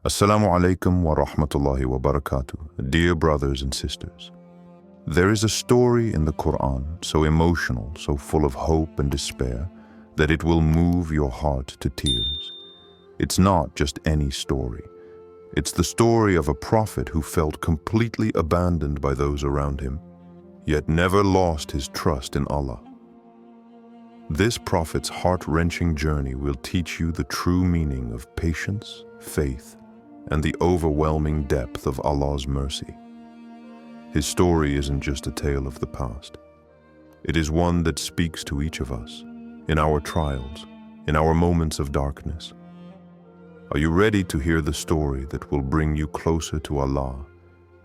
Assalamu alaikum wa rahmatullahi wa barakatuh. Dear brothers and sisters, there is a story in the Quran so emotional, so full of hope and despair, that it will move your heart to tears. It's not just any story. It's the story of a prophet who felt completely abandoned by those around him, yet never lost his trust in Allah. This prophet's heart-wrenching journey will teach you the true meaning of patience, faith, and the overwhelming depth of Allah's mercy. His story isn't just a tale of the past. It is one that speaks to each of us, in our trials, in our moments of darkness. Are you ready to hear the story that will bring you closer to Allah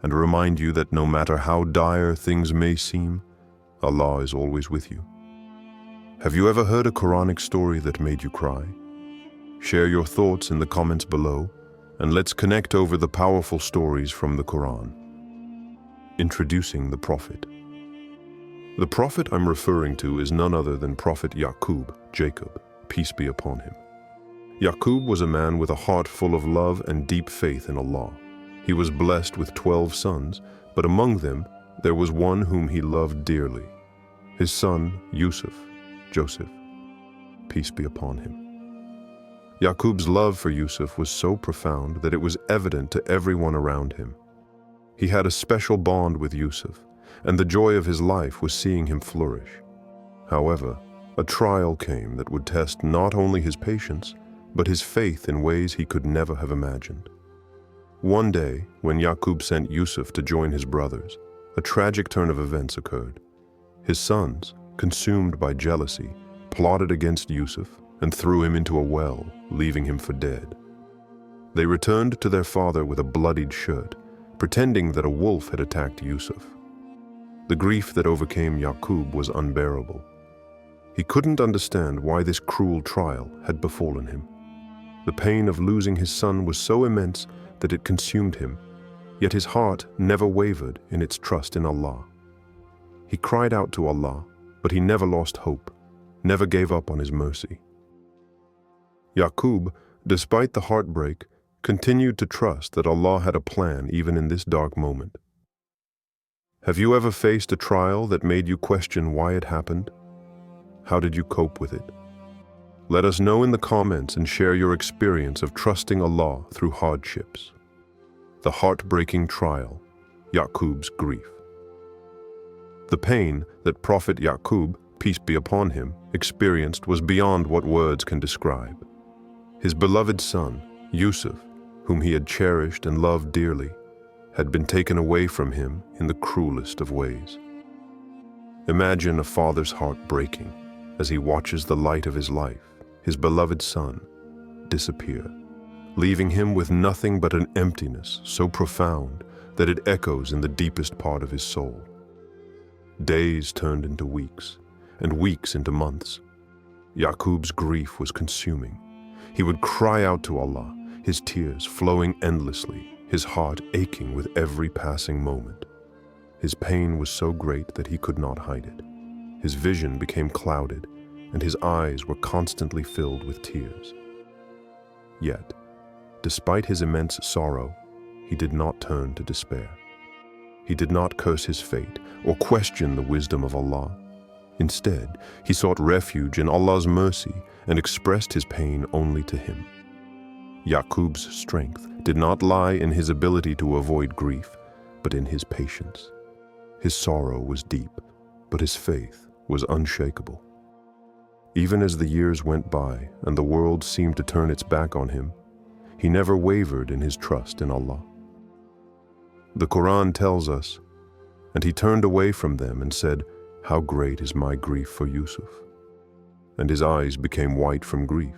and remind you that no matter how dire things may seem, Allah is always with you? Have you ever heard a Quranic story that made you cry? Share your thoughts in the comments below, and let's connect over the powerful stories from the Quran. Introducing the Prophet. The Prophet I'm referring to is none other than Prophet Yaqub, Jacob, peace be upon him. Yaqub was a man with a heart full of love and deep faith in Allah. He was blessed with 12 sons, but among them there was one whom he loved dearly, his son Yusuf, Joseph, peace be upon him. Yaqub's love for Yusuf was so profound that it was evident to everyone around him. He had a special bond with Yusuf, and the joy of his life was seeing him flourish. However, a trial came that would test not only his patience, but his faith in ways he could never have imagined. One day, when Yaqub sent Yusuf to join his brothers, a tragic turn of events occurred. His sons, consumed by jealousy, plotted against Yusuf and threw him into a well, leaving him for dead. They returned to their father with a bloodied shirt, pretending that a wolf had attacked Yusuf. The grief that overcame Yaqub was unbearable. He couldn't understand why this cruel trial had befallen him. The pain of losing his son was so immense that it consumed him, yet his heart never wavered in its trust in Allah. He cried out to Allah, but he never lost hope, never gave up on his mercy. Yaqub, despite the heartbreak, continued to trust that Allah had a plan even in this dark moment. Have you ever faced a trial that made you question why it happened? How did you cope with it? Let us know in the comments and share your experience of trusting Allah through hardships. The heartbreaking trial, Yaqub's grief. The pain that Prophet Yaqub, peace be upon him, experienced was beyond what words can describe. His beloved son, Yusuf, whom he had cherished and loved dearly, had been taken away from him in the cruelest of ways. Imagine a father's heart breaking as he watches the light of his life, his beloved son, disappear, leaving him with nothing but an emptiness so profound that it echoes in the deepest part of his soul. Days turned into weeks, and weeks into months. Yaqub's grief was consuming. He would cry out to Allah, his tears flowing endlessly, his heart aching with every passing moment. His pain was so great that he could not hide it. His vision became clouded, and his eyes were constantly filled with tears. Yet, despite his immense sorrow, he did not turn to despair. He did not curse his fate or question the wisdom of Allah. Instead, he sought refuge in Allah's mercy and expressed his pain only to him. Yaqub's strength did not lie in his ability to avoid grief, but in his patience. His sorrow was deep, but his faith was unshakable. Even as the years went by and the world seemed to turn its back on him, he never wavered in his trust in Allah. The Quran tells us, "And he turned away from them and said, 'How great is my grief for Yusuf.' And his eyes became white from grief,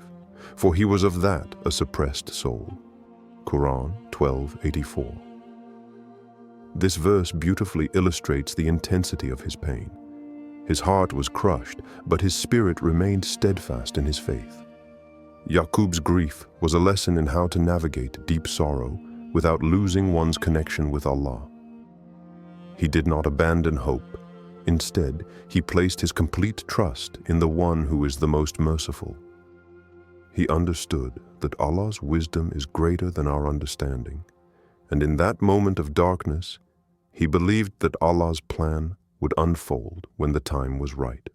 for he was of that a suppressed soul." Quran 12:84. This verse beautifully illustrates the intensity of his pain. His heart was crushed, but his spirit remained steadfast in his faith. Yaqub's grief was a lesson in how to navigate deep sorrow without losing one's connection with Allah. He did not abandon hope. Instead, he placed his complete trust in the one who is the most merciful. He understood that Allah's wisdom is greater than our understanding, and in that moment of darkness, he believed that Allah's plan would unfold when the time was right.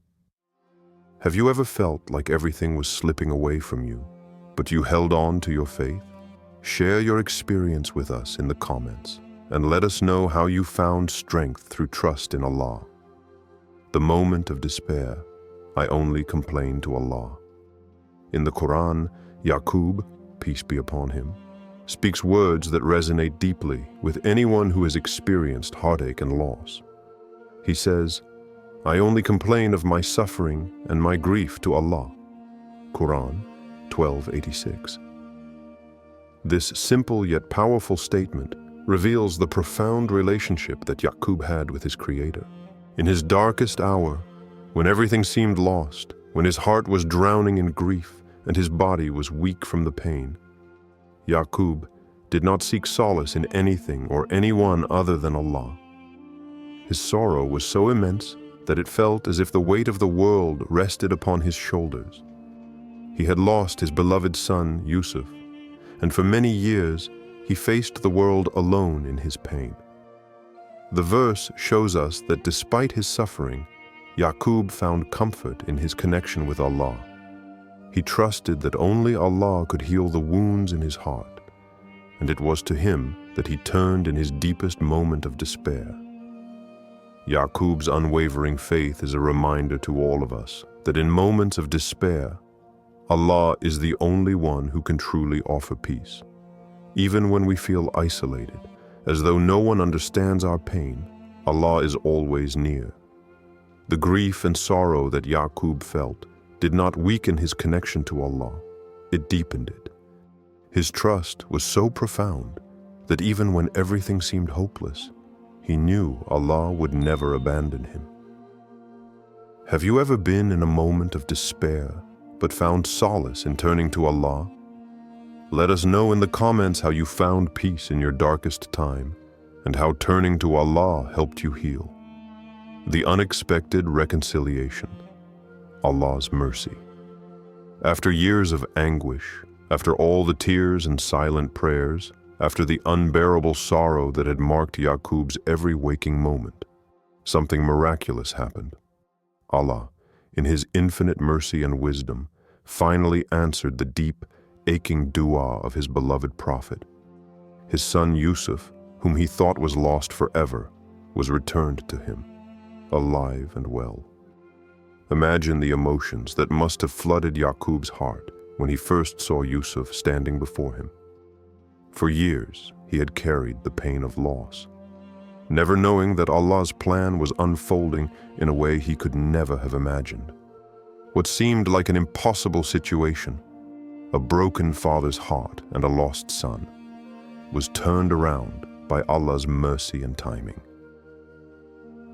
Have you ever felt like everything was slipping away from you, but you held on to your faith? Share your experience with us in the comments, and let us know how you found strength through trust in Allah. The moment of despair, I only complain to Allah. In the Quran, Yaqub, peace be upon him, speaks words that resonate deeply with anyone who has experienced heartache and loss. He says, "I only complain of my suffering and my grief to Allah." Quran 12:86. This simple yet powerful statement reveals the profound relationship that Yaqub had with his Creator. In his darkest hour, when everything seemed lost, when his heart was drowning in grief and his body was weak from the pain, Yaqub did not seek solace in anything or anyone other than Allah. His sorrow was so immense that it felt as if the weight of the world rested upon his shoulders. He had lost his beloved son, Yusuf, and for many years he faced the world alone in his pain. The verse shows us that despite his suffering, Yaqub found comfort in his connection with Allah. He trusted that only Allah could heal the wounds in his heart, and it was to him that he turned in his deepest moment of despair. Yaqub's unwavering faith is a reminder to all of us that in moments of despair, Allah is the only one who can truly offer peace. Even when we feel isolated, as though no one understands our pain, Allah is always near. The grief and sorrow that Yaqub felt did not weaken his connection to Allah, it deepened it. His trust was so profound that even when everything seemed hopeless, he knew Allah would never abandon him. Have you ever been in a moment of despair but found solace in turning to Allah? Let us know in the comments how you found peace in your darkest time and how turning to Allah helped you heal. The unexpected reconciliation, Allah's mercy. After years of anguish, after all the tears and silent prayers, after the unbearable sorrow that had marked Yaqub's every waking moment, something miraculous happened. Allah, in His infinite mercy and wisdom, finally answered the deep, aching dua of His beloved Prophet. His son Yusuf, whom he thought was lost forever, was returned to him, alive and well. Imagine the emotions that must have flooded Yaqub's heart when he first saw Yusuf standing before him. For years, he had carried the pain of loss, never knowing that Allah's plan was unfolding in a way he could never have imagined. What seemed like an impossible situation, a broken father's heart and a lost son, was turned around by Allah's mercy and timing.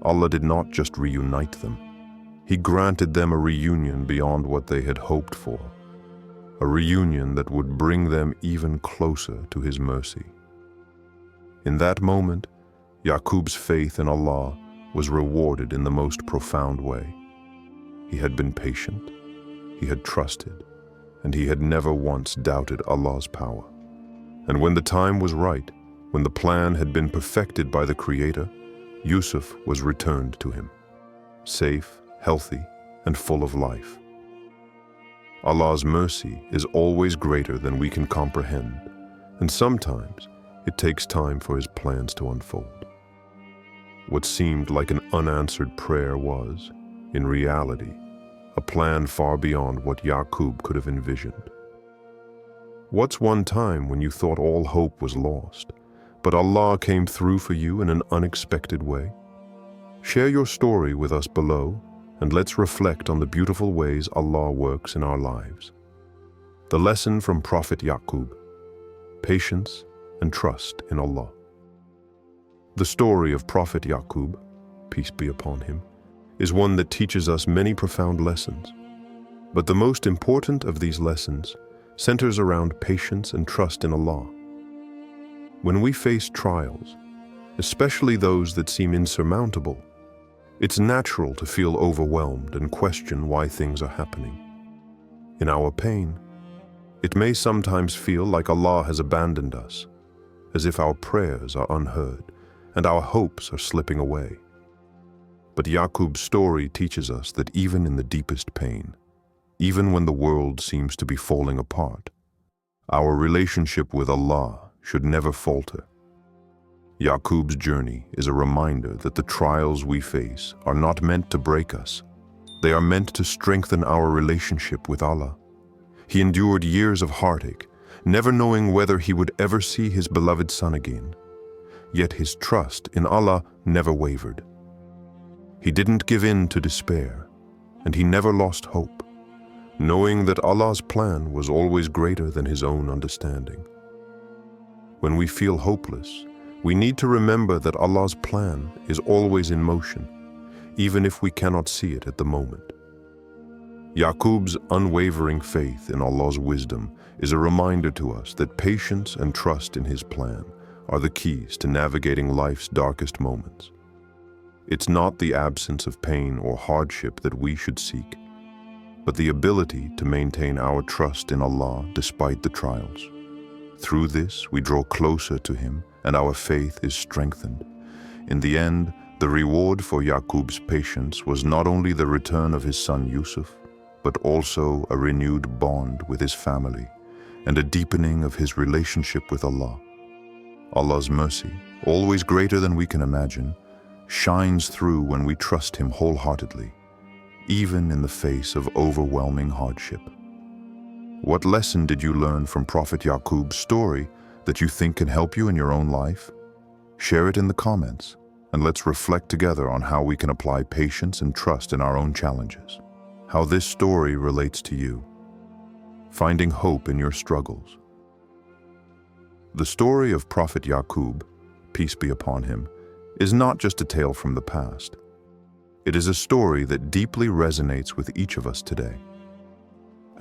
Allah did not just reunite them, He granted them a reunion beyond what they had hoped for, a reunion that would bring them even closer to His mercy. In that moment, Yaqub's faith in Allah was rewarded in the most profound way. He had been patient, he had trusted, and he had never once doubted Allah's power. And when the time was right, when the plan had been perfected by the Creator, Yusuf was returned to him, safe, healthy, and full of life. Allah's mercy is always greater than we can comprehend, and sometimes it takes time for His plans to unfold. What seemed like an unanswered prayer was, in reality, a plan far beyond what Yaqub could have envisioned. What's one time when you thought all hope was lost, but Allah came through for you in an unexpected way? Share your story with us below, and let's reflect on the beautiful ways Allah works in our lives. The lesson from Prophet Yaqub: patience and trust in Allah. The story of Prophet Yaqub, peace be upon him, is one that teaches us many profound lessons. But the most important of these lessons centers around patience and trust in Allah. When we face trials, especially those that seem insurmountable, it's natural to feel overwhelmed and question why things are happening. In our pain, It may sometimes feel like Allah has abandoned us, as if our prayers are unheard and our hopes are slipping away. But Yaqub's story teaches us that even in the deepest pain, even when the world seems to be falling apart, our relationship with Allah should never falter. Yaqub's journey is a reminder that the trials we face are not meant to break us. They are meant to strengthen our relationship with Allah. He endured years of heartache, never knowing whether he would ever see his beloved son again. Yet his trust in Allah never wavered. He didn't give in to despair, and he never lost hope, knowing that Allah's plan was always greater than his own understanding. When we feel hopeless, we need to remember that Allah's plan is always in motion, even if we cannot see it at the moment. Yaqub's unwavering faith in Allah's wisdom is a reminder to us that patience and trust in His plan are the keys to navigating life's darkest moments. It's not the absence of pain or hardship that we should seek, but the ability to maintain our trust in Allah despite the trials. Through this, we draw closer to Him and our faith is strengthened. In the end, the reward for Yaqub's patience was not only the return of his son Yusuf, but also a renewed bond with his family and a deepening of his relationship with Allah. Allah's mercy, always greater than we can imagine, shines through when we trust Him wholeheartedly, even in the face of overwhelming hardship. What lesson did you learn from Prophet Yaqub's story that you think can help you in your own life? Share it in the comments, and let's reflect together on how we can apply patience and trust in our own challenges. How this story relates to you. Finding hope in your struggles. The story of Prophet Yaqub, peace be upon him, is not just a tale from the past. It is a story that deeply resonates with each of us today.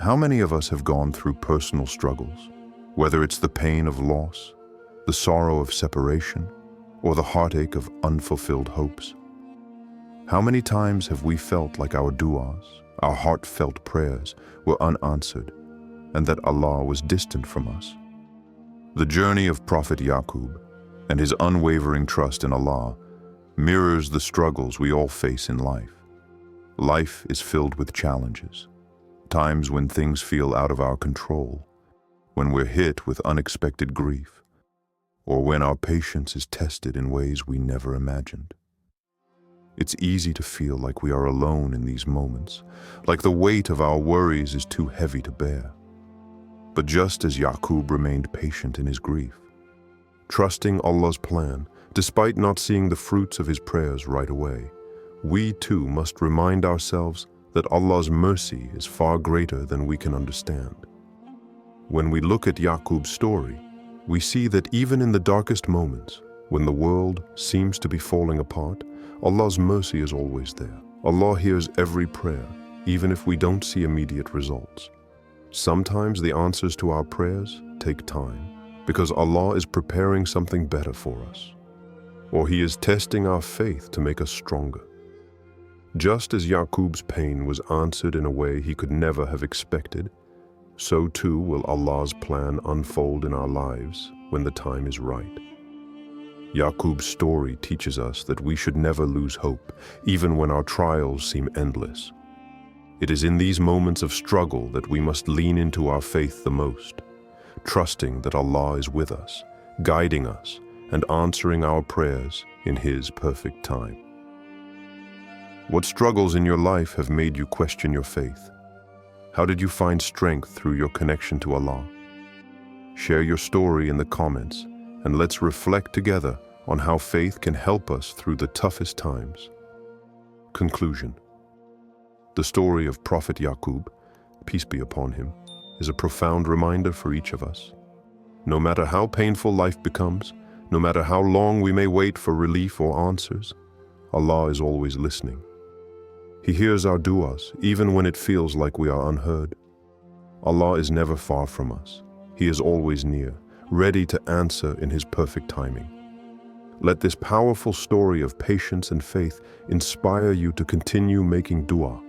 How many of us have gone through personal struggles, whether it's the pain of loss, the sorrow of separation, or the heartache of unfulfilled hopes? How many times have we felt like our du'as, our heartfelt prayers, were unanswered, and that Allah was distant from us? The journey of Prophet Yaqub and his unwavering trust in Allah mirrors the struggles we all face in life. Life is filled with challenges, times when things feel out of our control, when we're hit with unexpected grief, or when our patience is tested in ways we never imagined. It's easy to feel like we are alone in these moments, like the weight of our worries is too heavy to bear. But just as Yaqub remained patient in his grief, trusting Allah's plan, despite not seeing the fruits of his prayers right away, we too must remind ourselves that Allah's mercy is far greater than we can understand. When we look at Yaqub's story, we see that even in the darkest moments, when the world seems to be falling apart, Allah's mercy is always there. Allah hears every prayer, even if we don't see immediate results. Sometimes the answers to our prayers take time, because Allah is preparing something better for us, or He is testing our faith to make us stronger. Just as Yaqub's pain was answered in a way he could never have expected, so too will Allah's plan unfold in our lives when the time is right. Yaqub's story teaches us that we should never lose hope, even when our trials seem endless. It is in these moments of struggle that we must lean into our faith the most, trusting that Allah is with us, guiding us, and answering our prayers in His perfect time. What struggles in your life have made you question your faith? How did you find strength through your connection to Allah? Share your story in the comments, and let's reflect together on how faith can help us through the toughest times. Conclusion. The story of Prophet Yaqub, peace be upon him, is a profound reminder for each of us. No matter how painful life becomes, no matter how long we may wait for relief or answers, Allah is always listening. He hears our du'as, even when it feels like we are unheard. Allah is never far from us. He is always near, ready to answer in His perfect timing. Let this powerful story of patience and faith inspire you to continue making dua,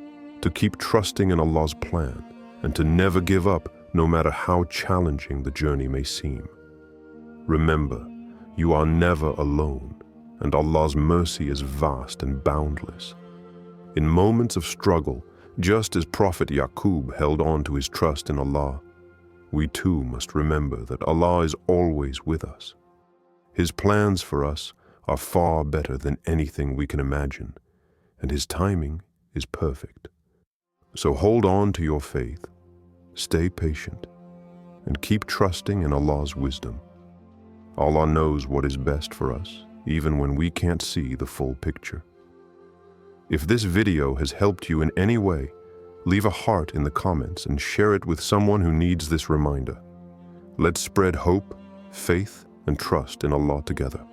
to keep trusting in Allah's plan, and to never give up no matter how challenging the journey may seem. Remember, you are never alone, and Allah's mercy is vast and boundless. In moments of struggle, just as Prophet Yaqub held on to his trust in Allah, we too must remember that Allah is always with us. His plans for us are far better than anything we can imagine, and His timing is perfect. So hold on to your faith, stay patient, and keep trusting in Allah's wisdom. Allah knows what is best for us, even when we can't see the full picture. If this video has helped you in any way, leave a heart in the comments and share it with someone who needs this reminder. Let's spread hope, faith, and trust in Allah together.